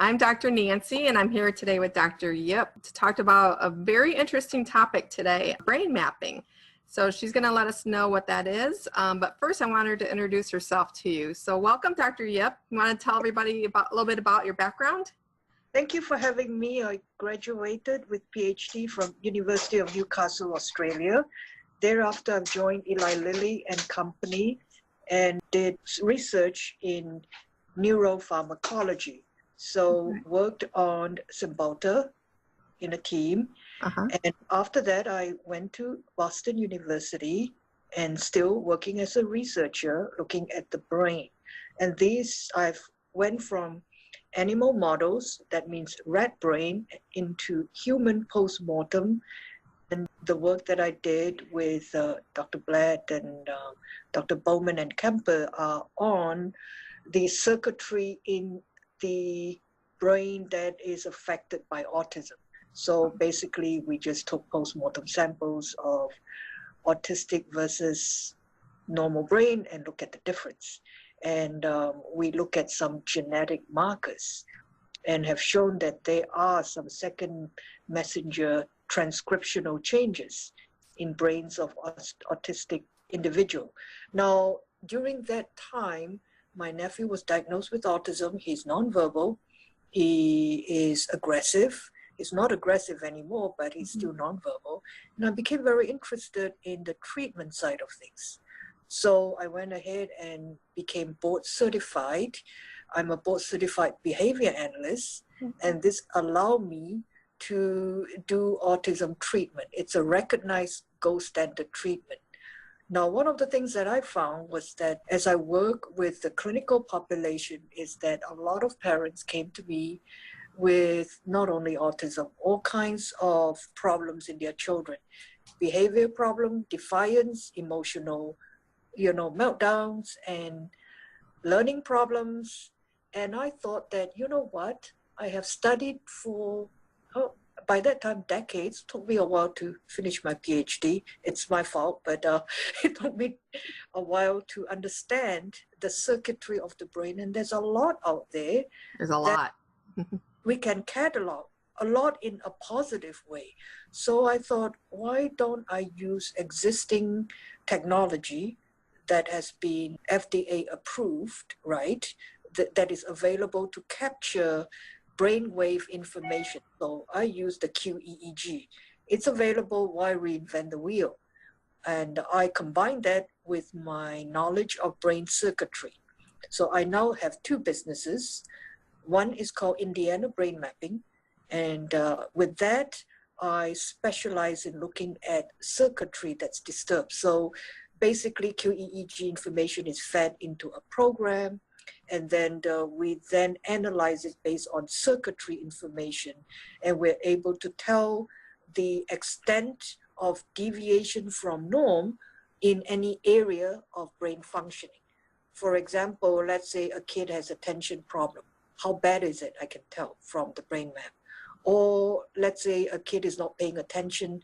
I'm Dr. Nancy, and I'm here today with Dr. Yip to talk about a very interesting topic today, brain mapping. So she's going to let us know what that is. But first, I want her to introduce herself to you. So welcome, Dr. Yip. You want to tell everybody a little bit about your background? Thank you for having me. I graduated with PhD from University of Newcastle, Australia. Thereafter, I've joined Eli Lilly and Company and did research in neuropharmacology. So worked on Cymbalta in a team. And after that, I went to Boston University and still working as a researcher looking at the brain. And I've went from animal models, that means rat brain, into human postmortem. And the work that I did with Dr. Blatt and Dr. Bowman and Kemper are on the circuitry in the brain that is affected by autism. So basically, we just took postmortem samples of autistic versus normal brain and look at the difference. And we look at some genetic markers and have shown that there are some second messenger transcriptional changes in brains of autistic individual. Now, during that time, my nephew was diagnosed with autism. He's nonverbal. He is aggressive. He's not aggressive anymore, but he's still nonverbal. And I became very interested in the treatment side of things. So I went ahead and became board certified. I'm a board certified behavior analyst, and this allowed me to do autism treatment. It's a recognized gold standard treatment. Now, one of the things that I found was that as I work with the clinical population is that a lot of parents came to me with not only autism, all kinds of problems in their children, behavior problem, defiance, emotional, meltdowns and learning problems. And I thought that, you know what, I have studied for, by that time, decades. It took me a while to finish my PhD. It's my fault, but it took me a while to understand the circuitry of the brain. And there's a lot out there. There's a lot. We can catalog a lot in a positive way. So I thought, why don't I use existing technology that has been FDA approved, right? That is available to capture brainwave information. So I use the QEEG. It's available. Why reinvent the wheel? And I combine that with my knowledge of brain circuitry. So I now have two businesses. One is called Indiana Brain Mapping. And with that, I specialize in looking at circuitry that's disturbed. So basically, QEEG information is fed into a program, and then we then analyze it based on circuitry information, and we're able to tell the extent of deviation from norm in any area of brain functioning. For example, let's say a kid has a attention problem. How bad is it? I can tell from the brain map. Or let's say a kid is not paying attention,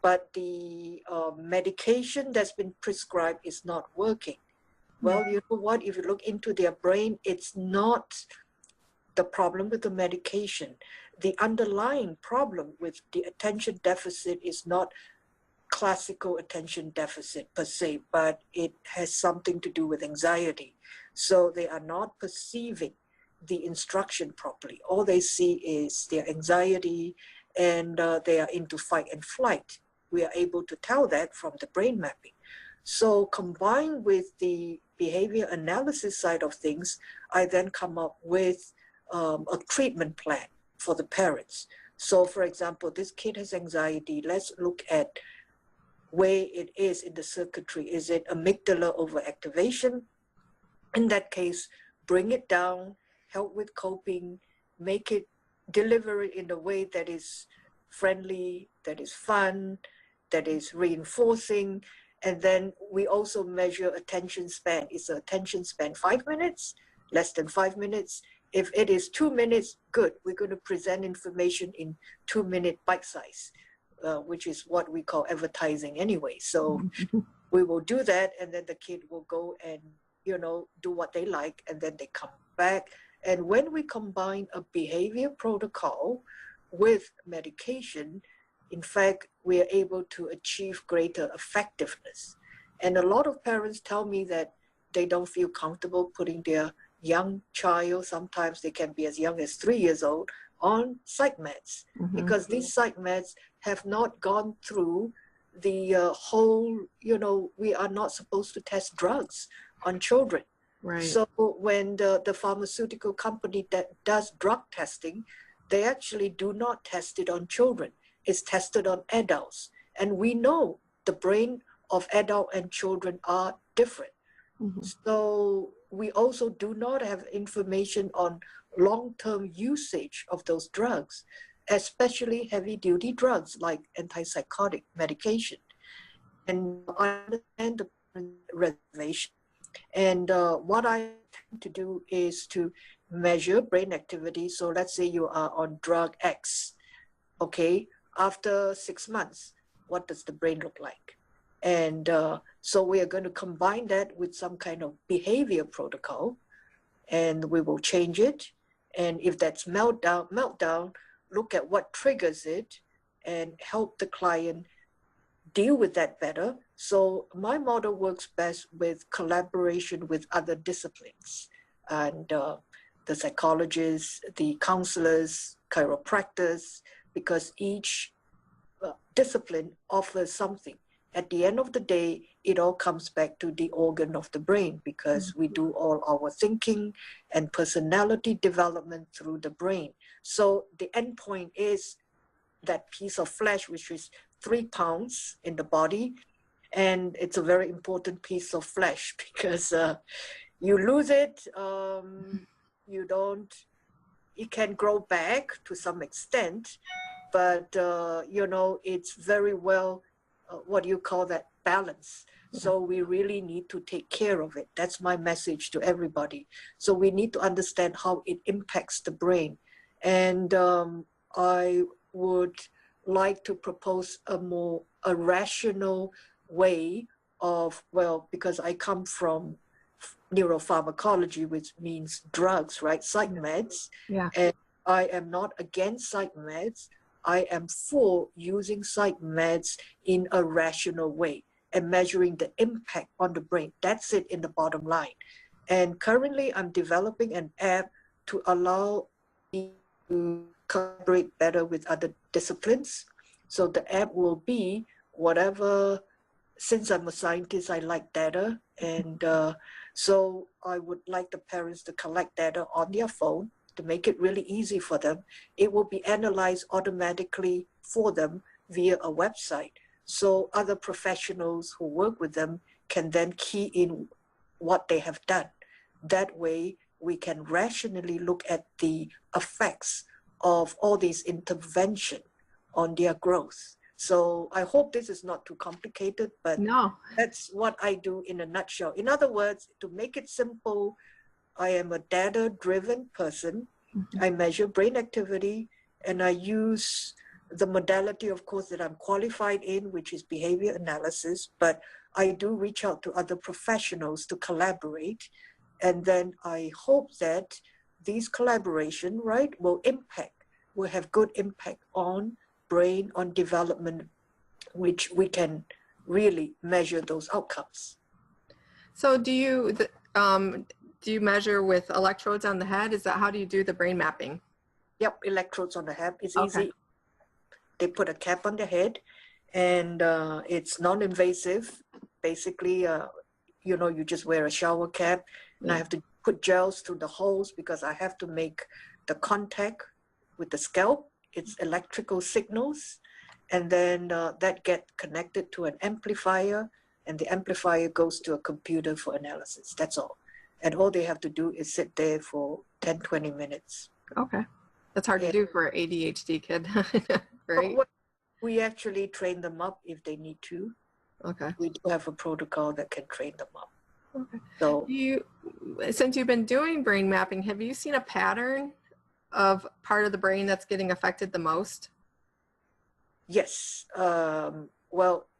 but the medication that's been prescribed is not working. Well, you know what? If you look into their brain, it's not the problem with the medication. The underlying problem with the attention deficit is not classical attention deficit per se, but it has something to do with anxiety. So they are not perceiving the instruction properly. All they see is their anxiety, and they are into fight and flight. We are able to tell that from the brain mapping. So combined with the behavior analysis side of things, I then come up with a treatment plan for the parents. So for example, this kid has anxiety. Let's look at where it is in the circuitry. Is it amygdala overactivation? In that case, bring it down, help with coping, make it, deliver it in a way that is friendly, that is fun, that is reinforcing. And then we also measure attention span. Is the attention span 5 minutes, less than 5 minutes? If it is 2 minutes, good. We're going to present information in 2-minute bite size, which is what we call advertising anyway. So we will do that, and then the kid will go and, do what they like, and then they come back And when we combine a behavior protocol with medication, in fact, we are able to achieve greater effectiveness. And a lot of parents tell me that they don't feel comfortable putting their young child, sometimes they can be as young as 3 years old, on psych meds, because these psych meds have not gone through the whole, we are not supposed to test drugs on children. Right. So when the pharmaceutical company that does drug testing, they actually do not test it on children. It's tested on adults. And we know the brain of adult and children are different. So we also do not have information on long-term usage of those drugs, especially heavy-duty drugs like antipsychotic medication. And I understand the reservation. And what I tend to do is to measure brain activity. So let's say you are on drug X, okay? After 6 months, what does the brain look like? And so we are going to combine that with some kind of behavior protocol, and we will change it. And if that's meltdown, look at what triggers it and help the client deal with that better. So my model works best with collaboration with other disciplines, and the psychologists, the counselors, chiropractors, because each discipline offers something. At the end of the day, it all comes back to the organ of the brain, because we do all our thinking and personality development through the brain. So the end point is that piece of flesh, which is 3 pounds in the body. And it's a very important piece of flesh, because you lose it, it can grow back to some extent, but it's very well, balance. So we really need to take care of it. That's my message to everybody. So we need to understand how it impacts the brain. And I would like to propose a rational way of, because I come from neuropharmacology, which means drugs, right? Psych meds. Yeah. And I am not against psych meds. I am for using psych meds in a rational way and measuring the impact on the brain. That's it in the bottom line. And currently I'm developing an app to allow me to collaborate better with other disciplines. So the app will be whatever, since I'm a scientist, I like data. And so I would like the parents to collect data on their phone to make it really easy for them. It will be analyzed automatically for them via a website. So other professionals who work with them can then key in what they have done. That way, we can rationally look at the effects of all these intervention on their growth. So I hope this is not too complicated, but No. that's what I do in a nutshell. In other words, to make it simple, I am a data-driven person. I measure brain activity, and I use the modality, of course, that I'm qualified in, which is behavior analysis, but I do reach out to other professionals to collaborate. And then I hope that these collaboration, right, will have good impact on brain, on development, which we can really measure those outcomes. So do you measure with electrodes on the head? How do you do the brain mapping? Yep, electrodes on the head. It's Okay. easy. They put a cap on the head, and it's non-invasive. Basically, you just wear a shower cap, and I have to put gels through the holes because I have to make the contact with the scalp. It's electrical signals, and then that get connected to an amplifier, and the amplifier goes to a computer for analysis. That's all. And all they have to do is sit there for 10, 20 minutes. Okay. That's hard to do for an ADHD kid, right? We actually train them up if they need to. Okay. We do have a protocol that can train them up. Okay. So since you've been doing brain mapping, have you seen a pattern of part of the brain that's getting affected the most? Yes.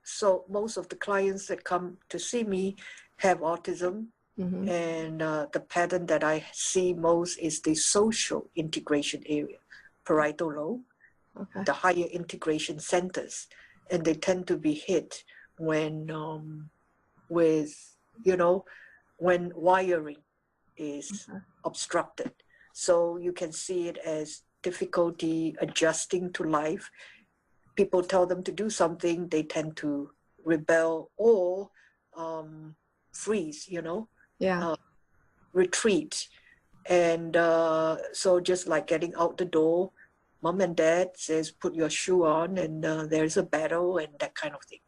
So most of the clients that come to see me have autism, Mm-hmm. And the pattern that I see most is the social integration area, parietal lobe, Okay. the higher integration centers, and they tend to be hit when with, when wiring is Okay. obstructed. So you can see it as difficulty adjusting to life. People tell them to do something, they tend to rebel or freeze, Yeah. retreat. And so just like getting out the door, mom and dad says, put your shoe on, and there's a battle and that kind of thing.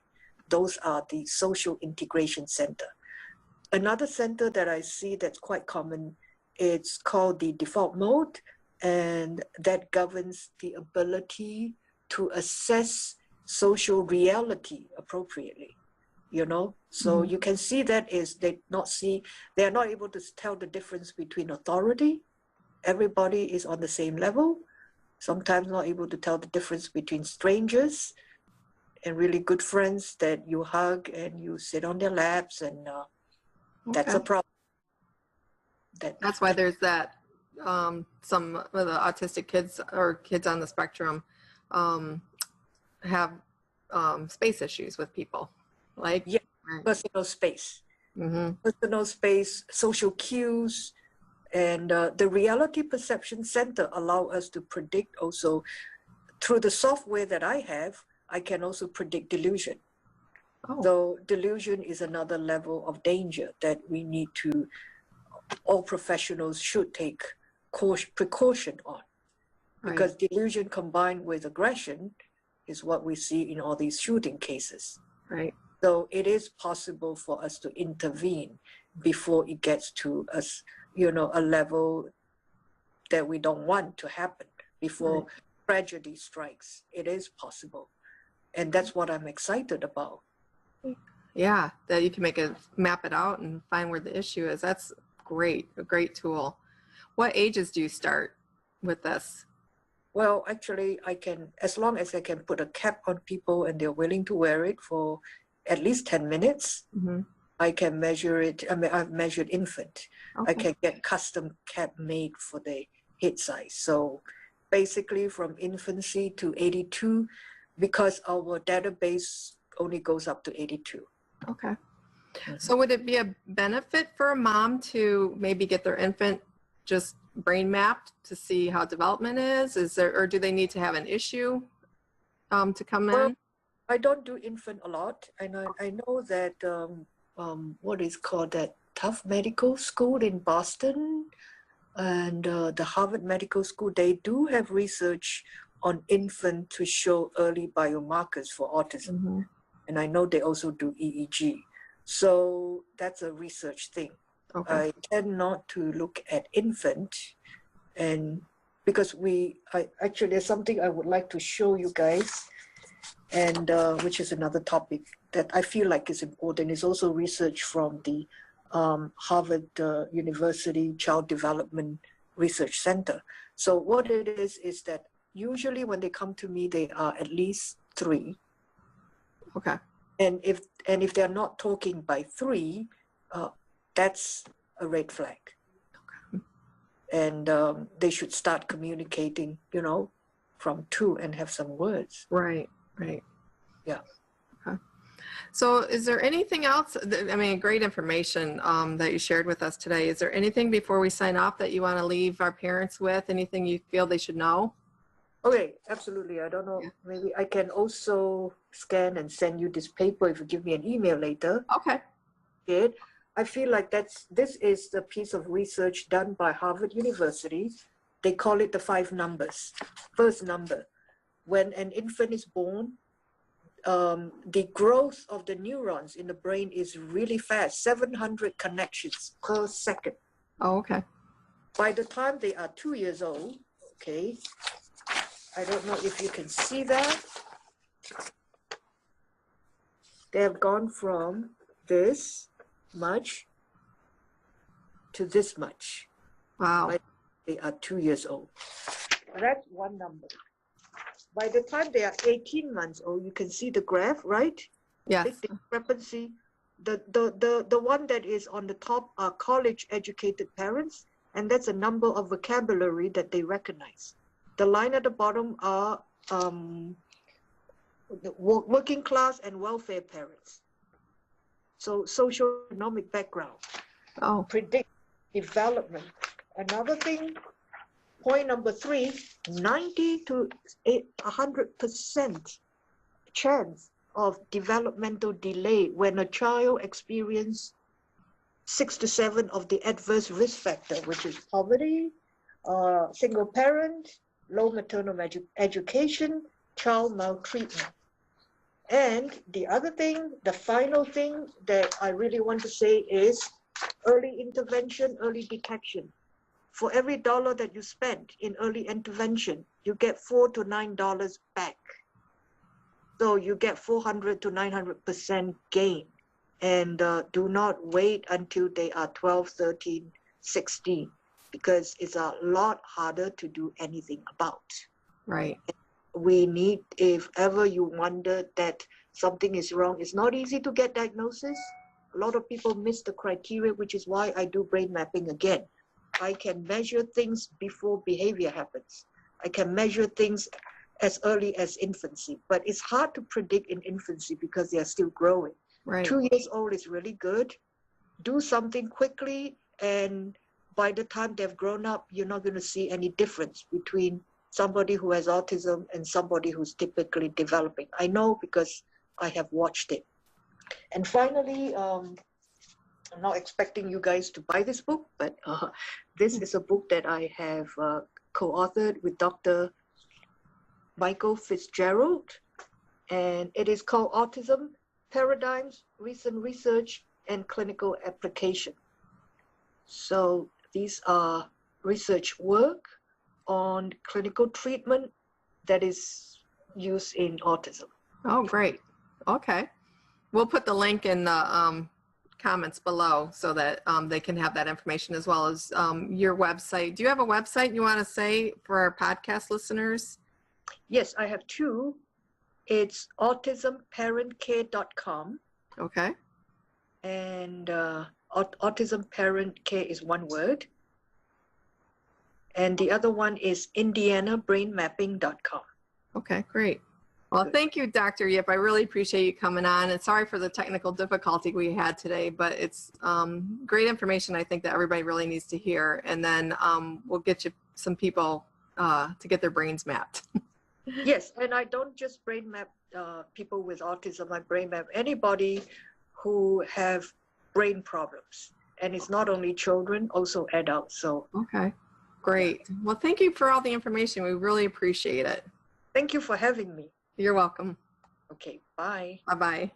Those are the social integration center. Another center that I see that's quite common, it's called the default mode, and that governs the ability to assess social reality appropriately. So Mm-hmm. you can see that is they are not able to tell the difference between authority. Everybody is on the same level. Sometimes not able to tell the difference between strangers and really good friends that you hug and you sit on their laps, and that's a Okay. problem. That's why there's that some of the autistic kids or kids on the spectrum have space issues with people. Like, Yeah, right. personal space. Mm-hmm. Personal space, social cues, and the reality perception center allow us to predict also through the software that I have. I can also predict delusion. Oh. So delusion is another level of danger that we need to, all professionals should take precaution on, because Right. delusion combined with aggression is what we see in all these shooting cases. Right. So it is possible for us to intervene before it gets to us, a level that we don't want to happen, before Right. tragedy strikes. It is possible. And that's what I'm excited about. Yeah, that you can map it out and find where the issue is. That's great, a great tool. What ages do you start with this? Well, actually, I can, as long as I can put a cap on people and they're willing to wear it for at least 10 minutes, Mm-hmm. I can measure it. I mean, I've measured infant. I Okay. can get custom cap made for the head size. So basically from infancy to 82, because our database only goes up to 82. Okay. Mhm. So would it be a benefit for a mom to maybe get their infant just brain mapped to see how development is? Or do they need to have an issue to come Well, in? I don't do infant a lot, and I know that what is called that Tough Medical School in Boston and the Harvard Medical School, they do have research on infant to show early biomarkers for autism. Mm-hmm. And I know they also do EEG. So that's a research thing. Okay. I tend not to look at infant, and because actually there's something I would like to show you guys, and which is another topic that I feel like is important. Is also research from the Harvard University Child Development Research Center. So what it is that usually when they come to me, they are at least 3. Okay. And if they're not talking by 3, that's a red flag. Okay. And they should start communicating, from 2 and have some words. Right. Right. Yeah. Okay. So is there anything else? I mean, great information that you shared with us today. Is there anything before we sign off that you want to leave our parents with? Anything you feel they should know? Okay, absolutely. I don't know. Yeah. Maybe I can also scan and send you this paper if you give me an email later. Okay. Good. I feel like this is the piece of research done by Harvard University. They call it the 5 numbers. First number, when an infant is born, the growth of the neurons in the brain is really fast, 700 connections per second. Oh, okay. By the time they are 2 years old, okay, I don't know if you can see that. They have gone from this much to this much. Wow. They are 2 years old. That's one number. By the time they are 18 months old, you can see the graph, right? Yes. Big discrepancy. The one that is on the top are college-educated parents, and that's a number of vocabulary that they recognize. The line at the bottom are the working class and welfare parents. So socioeconomic background. Oh. Predict development. Another thing, point number 3, 90 to 100% chance of developmental delay when a child experiences 6 to 7 of the adverse risk factor, which is poverty, single parent, low maternal education, child maltreatment. And the other thing, the final thing that I really want to say is early intervention, early detection. For every dollar that you spend in early intervention, you get $4 to $9 back. So you get 400 to 900% gain. And do not wait until they are 12, 13, 16, because it's a lot harder to do anything about. Right. We need, if ever you wonder that something is wrong, it's not easy to get diagnosis. A lot of people miss the criteria, which is why I do brain mapping again. I can measure things before behavior happens. I can measure things as early as infancy, but it's hard to predict in infancy because they are still growing. Right. 2 years old is really good. Do something quickly, and by the time they've grown up, you're not going to see any difference between somebody who has autism and somebody who's typically developing. I know because I have watched it. And finally, I'm not expecting you guys to buy this book, but this is a book that I have co-authored with Dr. Michael Fitzgerald, and it is called Autism, Paradigms, Recent Research, and Clinical Application. So these are research work on clinical treatment that is used in autism. Oh, great. Okay. We'll put the link in the comments below so that they can have that information, as well as your website. Do you have a website you want to say for our podcast listeners? Yes, I have 2. It's autismparentcare.com. Okay. And Autism Parent Care is one word. And the other one is indianabrainmapping.com. Okay, great. Well, thank you, Dr. Yip. I really appreciate you coming on. And sorry for the technical difficulty we had today, but it's great information I think that everybody really needs to hear. And then we'll get you some people to get their brains mapped. Yes, and I don't just brain map people with autism. I brain map anybody who have brain problems. And it's not only children, also adults. So okay, great. Well, thank you for all the information. We really appreciate it. Thank you for having me. You're welcome. Okay, bye. Bye-bye.